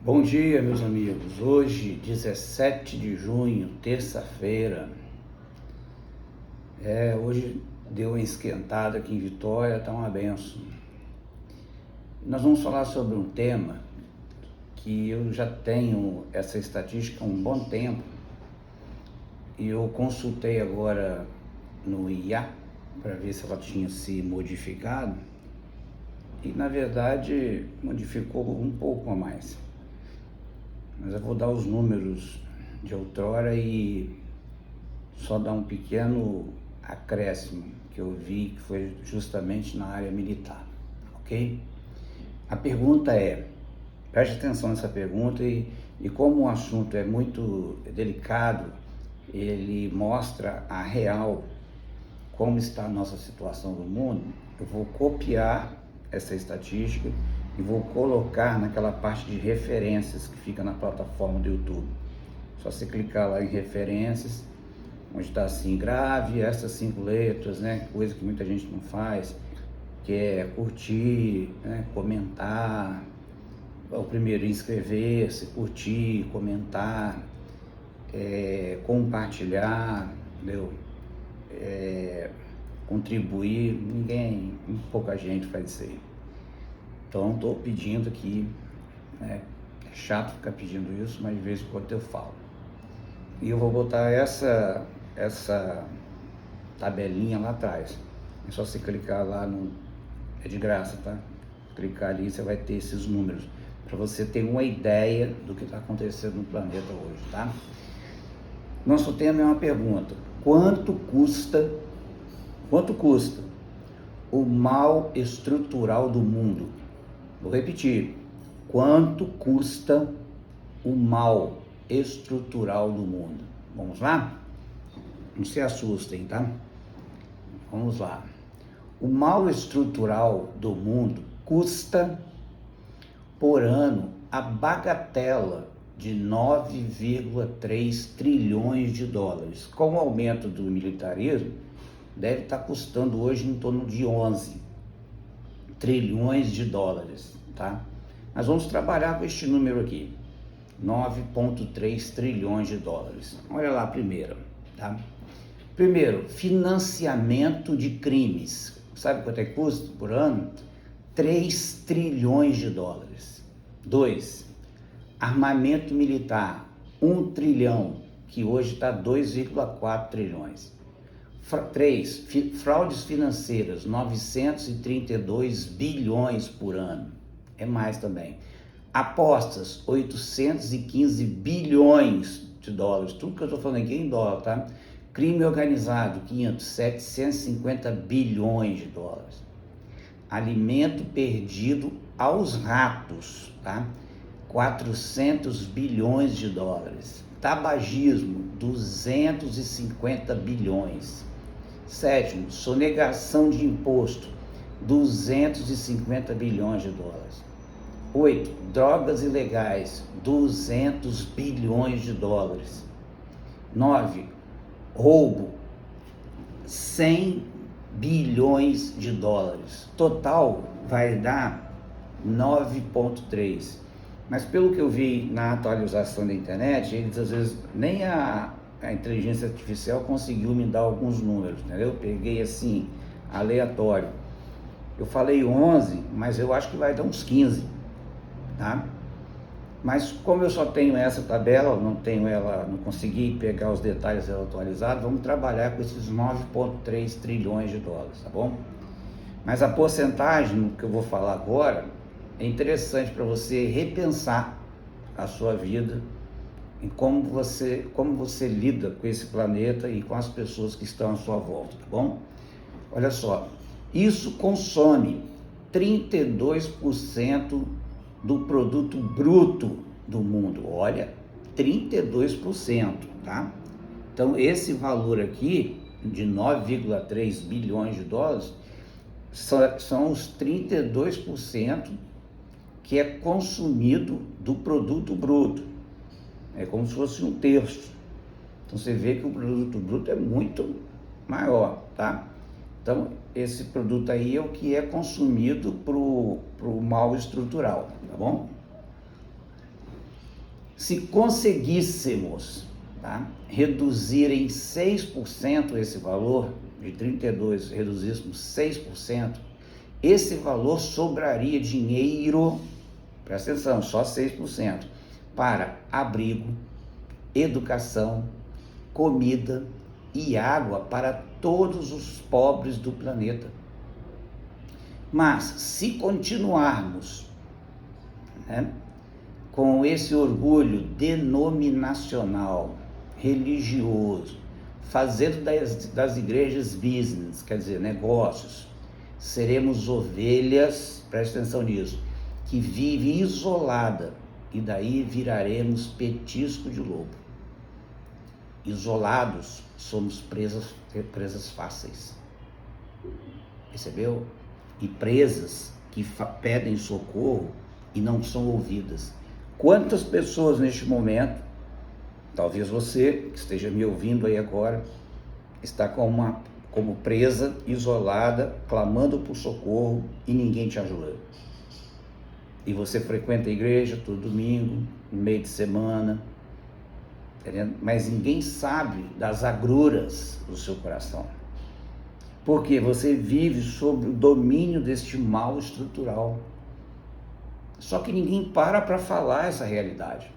Bom dia, meus amigos. Hoje, 17 de junho, terça-feira. Hoje deu uma esquentada aqui em Vitória, tá uma benção. Nós vamos falar sobre um tema que eu já tenho essa estatística há um bom tempo e eu consultei agora no IA para ver se ela tinha se modificado e, na verdade, modificou um pouco a mais. Mas eu vou dar os números de outrora e só dar um pequeno acréscimo que eu vi que foi justamente na área militar, ok? A pergunta é, preste atenção nessa pergunta e como o assunto é muito delicado, ele mostra a real, como está a nossa situação no mundo. Eu vou copiar essa estatística e vou colocar naquela parte de referências que fica na plataforma do YouTube. Só você clicar lá em referências, onde está assim, grave essas 5 letras, né? Coisa que muita gente não faz, que é curtir, né? Comentar, o primeiro inscrever-se, curtir, comentar, compartilhar, entendeu? Contribuir, pouca gente faz isso aí. Então estou pedindo aqui, né? É chato ficar pedindo isso, mas de vez em quando eu falo. E eu vou botar essa tabelinha lá atrás. É só você clicar lá no... é de graça, tá? Clicar ali, você vai ter esses números, para você ter uma ideia do que está acontecendo no planeta hoje, tá? Nosso tema é uma pergunta: quanto custa o mal estrutural do mundo? Vou repetir: quanto custa o mal estrutural do mundo? Vamos lá? Não se assustem, tá? Vamos lá. O mal estrutural do mundo custa por ano a bagatela de 9,3 trilhões de dólares. Com o aumento do militarismo, deve estar custando hoje em torno de 11 trilhões de dólares, tá? Nós vamos trabalhar com este número aqui, 9,3 trilhões de dólares. Olha lá primeiro, tá? Primeiro, financiamento de crimes. Sabe quanto é que custa por ano? 3 trilhões de dólares. 2, armamento militar, 1 trilhão, que hoje está 2,4 trilhões. 3, fraudes financeiras, 932 bilhões por ano. É mais também. Apostas, 815 bilhões de dólares. Tudo que eu estou falando aqui é em dólar, tá? Crime organizado, 750 bilhões de dólares. Alimento perdido aos ratos, tá? 400 bilhões de dólares. Tabagismo, 250 bilhões. Sétimo, sonegação de imposto, 250 bilhões de dólares. 8, drogas ilegais, 200 bilhões de dólares. 9, roubo, 100 bilhões de dólares. Total vai dar 9,3. Mas pelo que eu vi na atualização da internet, eles às vezes nem a inteligência artificial conseguiu me dar alguns números, entendeu? Eu peguei assim, aleatório. Eu falei 11, mas eu acho que vai dar uns 15, tá? Mas como eu só tenho essa tabela, não consegui pegar os detalhes dela atualizados, vamos trabalhar com esses 9,3 trilhões de dólares, tá bom? Mas a porcentagem que eu vou falar agora é interessante para você repensar a sua vida em como você lida com esse planeta e com as pessoas que estão à sua volta, tá bom? Olha só, isso consome 32% do produto bruto do mundo. Olha, 32%, tá? Então esse valor aqui de 9,3 bilhões de dólares são os 32% que é consumido do produto bruto. É como se fosse um terço. Então você vê que o produto bruto é muito maior, tá? Então esse produto aí é o que é consumido pro mal estrutural, tá bom? Se conseguíssemos, tá, reduzir em 6% esse valor, de 32 reduzíssemos 6%, esse valor sobraria dinheiro, presta atenção, só 6%, para abrigo, educação, comida e água para todos os pobres do planeta. Mas se continuarmos, né, com esse orgulho denominacional, religioso, fazendo das igrejas business, quer dizer, negócios, seremos ovelhas, preste atenção nisso, que vive isolada, e daí viraremos petisco de lobo. Isolados, somos presas fáceis. Percebeu? E presas que pedem socorro e não são ouvidas. Quantas pessoas neste momento, talvez você que esteja me ouvindo aí agora, está como presa, isolada, clamando por socorro e ninguém te ajuda. E você frequenta a igreja todo domingo, no meio de semana, entendeu? Mas ninguém sabe das agruras do seu coração. Porque você vive sob o domínio deste mal estrutural. Só que ninguém para falar essa realidade.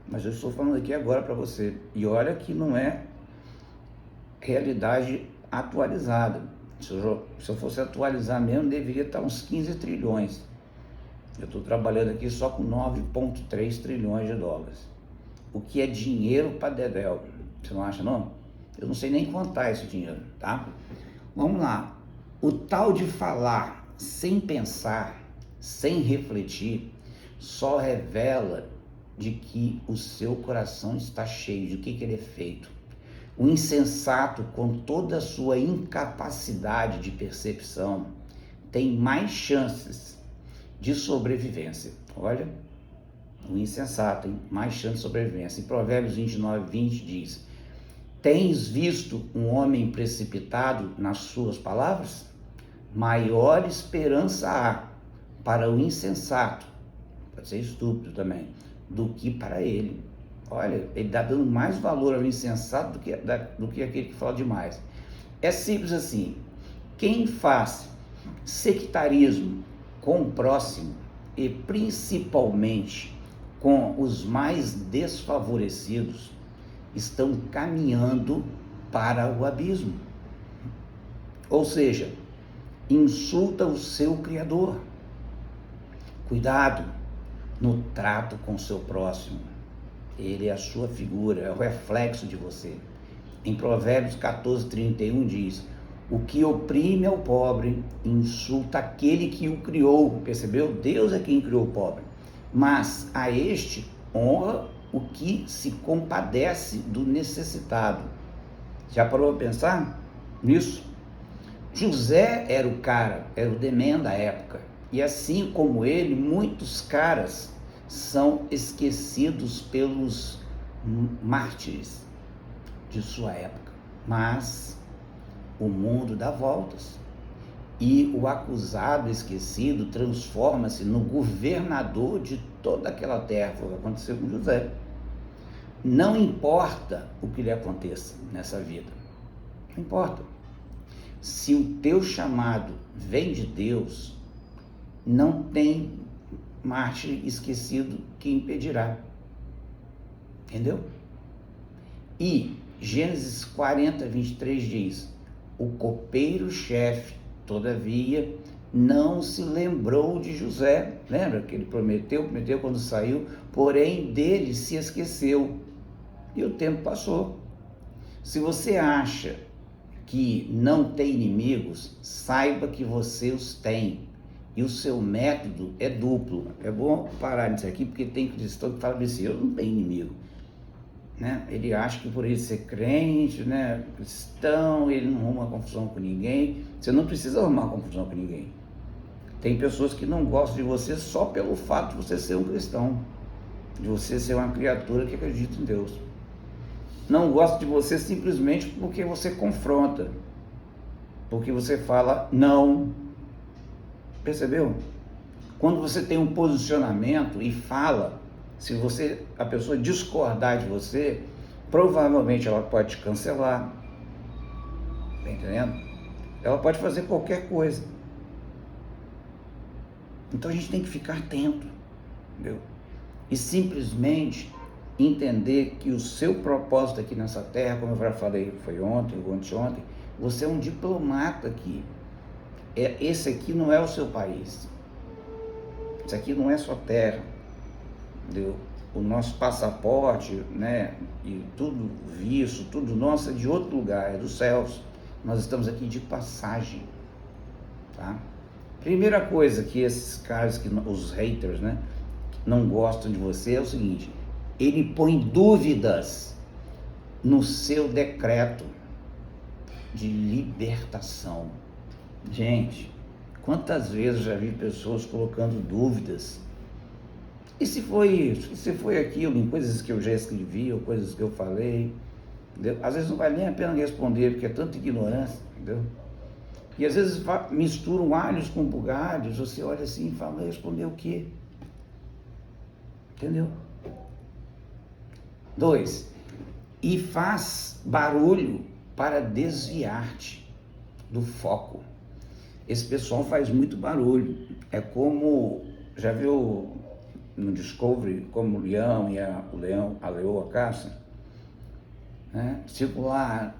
Mas eu estou falando aqui agora para você. E olha que não é realidade atualizada. Se eu fosse atualizar mesmo, deveria estar uns 15 trilhões. Eu estou trabalhando aqui só com 9,3 trilhões de dólares. O que é dinheiro para dedéu. Você não acha, não? Eu não sei nem contar esse dinheiro, tá? Vamos lá. O tal de falar sem pensar, sem refletir, só revela de que o seu coração está cheio, de que ele é feito. O insensato, com toda a sua incapacidade de percepção, tem mais chances de sobrevivência. Olha, o insensato tem mais chance de sobrevivência. Em Provérbios 29:20 diz: tens visto um homem precipitado nas suas palavras? Maior esperança há para o insensato, pode ser estúpido também, do que para ele. Olha, ele está dando mais valor ao insensato do que aquele que fala demais. É simples assim. Quem faz sectarismo com o próximo e principalmente com os mais desfavorecidos estão caminhando para o abismo. Ou seja, insulta o seu Criador. Cuidado no trato com o seu próximo. Ele é a sua figura, é o reflexo de você. Em Provérbios 14:31 diz: o que oprime ao pobre insulta aquele que o criou. Percebeu? Deus é quem criou o pobre. Mas a este honra o que se compadece do necessitado. Já parou para pensar nisso? José era o cara, era o demém da época. E assim como ele, muitos caras são esquecidos pelos mártires de sua época. Mas o mundo dá voltas. E o acusado esquecido transforma-se no governador de toda aquela terra. Foi o que aconteceu com José. Não importa o que lhe aconteça nessa vida. Não importa. Se o teu chamado vem de Deus, não tem mártir esquecido que impedirá. Entendeu? E Gênesis 40:23 diz: o copeiro-chefe, todavia, não se lembrou de José. Lembra que ele prometeu quando saiu, porém dele se esqueceu. E o tempo passou. Se você acha que não tem inimigos, saiba que você os tem. E o seu método é duplo. É bom parar nisso aqui, porque tem cristão que fala assim: eu não tenho inimigo. Né? Ele acha que por ele ser crente, né, cristão, ele não arruma confusão com ninguém. Você não precisa arrumar confusão com ninguém. Tem pessoas que não gostam de você só pelo fato de você ser um cristão, de você ser uma criatura que acredita em Deus. Não gosta de você simplesmente porque você confronta, porque você fala não. Percebeu? Quando você tem um posicionamento e fala, Se a pessoa discordar de você, provavelmente ela pode te cancelar, tá entendendo? Ela pode fazer qualquer coisa. Então a gente tem que ficar atento, entendeu? E simplesmente entender que o seu propósito aqui nessa terra, como eu já falei, foi ontem ou anteontem, você é um diplomata aqui. Esse aqui não é o seu país. Isso aqui não é sua terra, entendeu? O nosso passaporte, né, e tudo visto, tudo nosso é de outro lugar, é dos céus. Nós estamos aqui de passagem, tá? Primeira coisa que esses caras, os haters, né, que não gostam de você é o seguinte: ele põe dúvidas no seu decreto de libertação. Gente, quantas vezes eu já vi pessoas colocando dúvidas? E se foi isso? E se foi aquilo? Em coisas que eu já escrevi ou coisas que eu falei? Entendeu? Às vezes não vale nem a pena responder, porque é tanta ignorância, entendeu? E às vezes misturam alhos com bugalhos, você olha assim e fala, responder o quê? Entendeu? 2. E faz barulho para desviar-te do foco. Esse pessoal faz muito barulho. É como, já viu no Discovery, como o leão e a leoa caça, né? Tipo lá,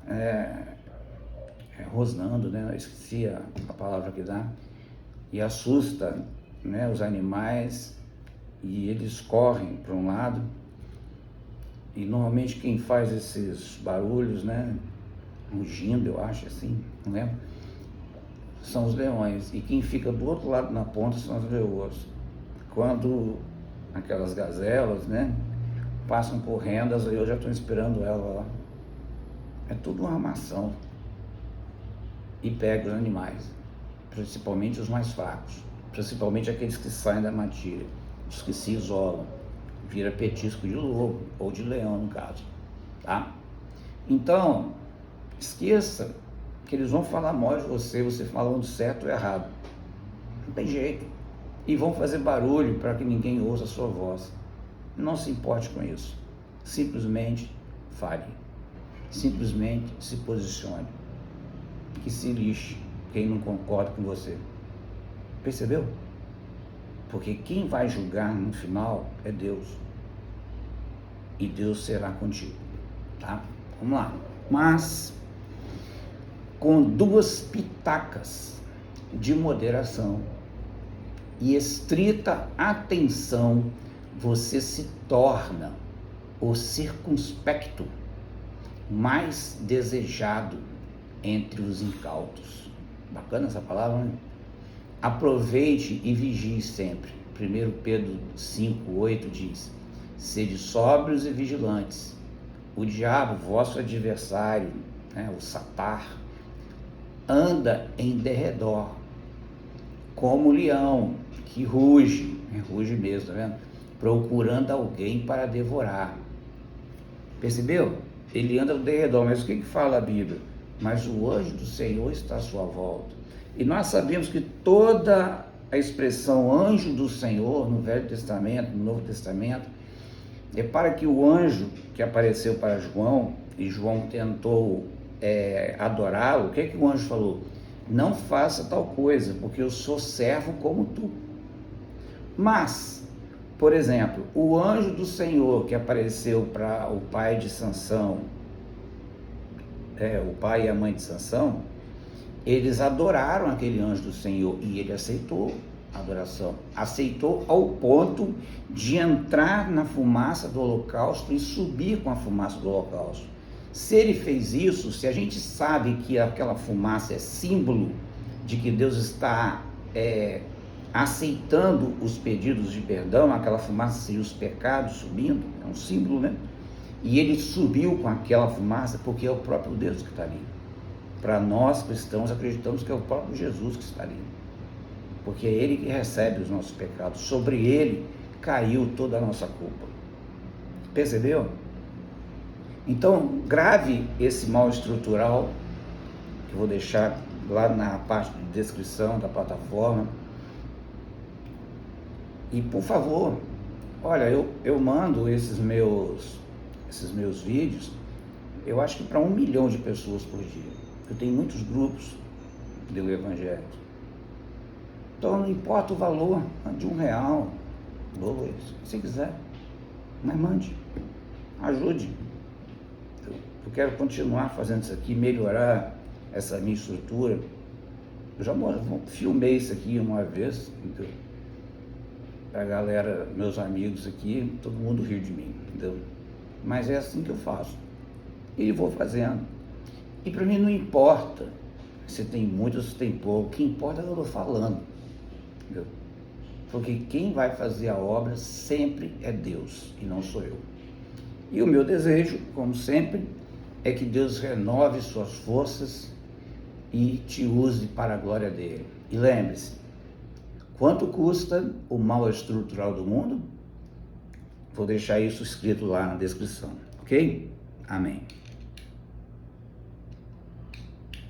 rosnando, né? Eu esqueci a palavra que dá, e assusta, né, os animais, e eles correm para um lado, e normalmente quem faz esses barulhos, né, rugindo, eu acho assim, não lembro, são os leões, e quem fica do outro lado na ponta são as leoas. Quando aquelas gazelas, né, passam correndo, as leoas já estão esperando ela lá. É tudo uma armação. E pega os animais, principalmente os mais fracos, principalmente aqueles que saem da matilha, os que se isolam, vira petisco de lobo, ou de leão no caso, tá? Então, esqueça que eles vão falar mal de você falando certo ou errado, não tem jeito, e vão fazer barulho para que ninguém ouça a sua voz. Não se importe com isso, simplesmente fale, simplesmente se posicione, que se lixe quem não concorda com você. Percebeu? Porque quem vai julgar no final é Deus. E Deus será contigo, tá? Vamos lá. Mas com 2 pitacas de moderação e estrita atenção, você se torna o circunspecto mais desejado entre os incautos. Bacana essa palavra, né? Aproveite e vigie sempre. 1 Pedro 5:8 diz: sede sóbrios e vigilantes. O diabo, vosso adversário, né, o Satar, anda em derredor, como leão que ruge, ruge mesmo, tá vendo? Procurando alguém para devorar. Percebeu? Ele anda ao derredor, mas o que fala a Bíblia? Mas o anjo do Senhor está à sua volta. E nós sabemos que toda a expressão anjo do Senhor no Velho Testamento, no Novo Testamento, é para que o anjo que apareceu para João, e João tentou adorá-lo, o que o anjo falou? Não faça tal coisa, porque eu sou servo como tu. Mas, por exemplo, o anjo do Senhor que apareceu para o pai de Sansão, o pai e a mãe de Sansão, eles adoraram aquele anjo do Senhor e ele aceitou a adoração, aceitou ao ponto de entrar na fumaça do holocausto e subir com a fumaça do holocausto. Se ele fez isso, se a gente sabe que aquela fumaça é símbolo de que Deus está aceitando os pedidos de perdão, aquela fumaça seria os pecados subindo, é um símbolo, né? E ele subiu com aquela fumaça porque é o próprio Deus que está ali. Para nós cristãos acreditamos que é o próprio Jesus que está ali, porque é Ele que recebe os nossos pecados, sobre Ele caiu toda a nossa culpa. Percebeu? Então grave esse mal estrutural, que eu vou deixar lá na parte de descrição da plataforma, e por favor, Olha, eu mando esses meus vídeos, eu acho que para 1 milhão de pessoas por dia. Eu tenho muitos grupos do Evangelho. Então não importa o valor de R$1, R$2, se quiser, mas mande, ajude. Eu quero continuar fazendo isso aqui, melhorar essa minha estrutura. Eu já filmei isso aqui uma vez, entendeu? Pra galera, meus amigos aqui, todo mundo riu de mim, entendeu? Mas é assim que eu faço. E vou fazendo. E para mim não importa se tem muito ou se tem pouco, o que importa é o que eu estou falando, entendeu? Porque quem vai fazer a obra sempre é Deus e não sou eu. E o meu desejo, como sempre, é que Deus renove suas forças e te use para a glória dele. E lembre-se, quanto custa o mal estrutural do mundo? Vou deixar isso escrito lá na descrição, ok? Amém.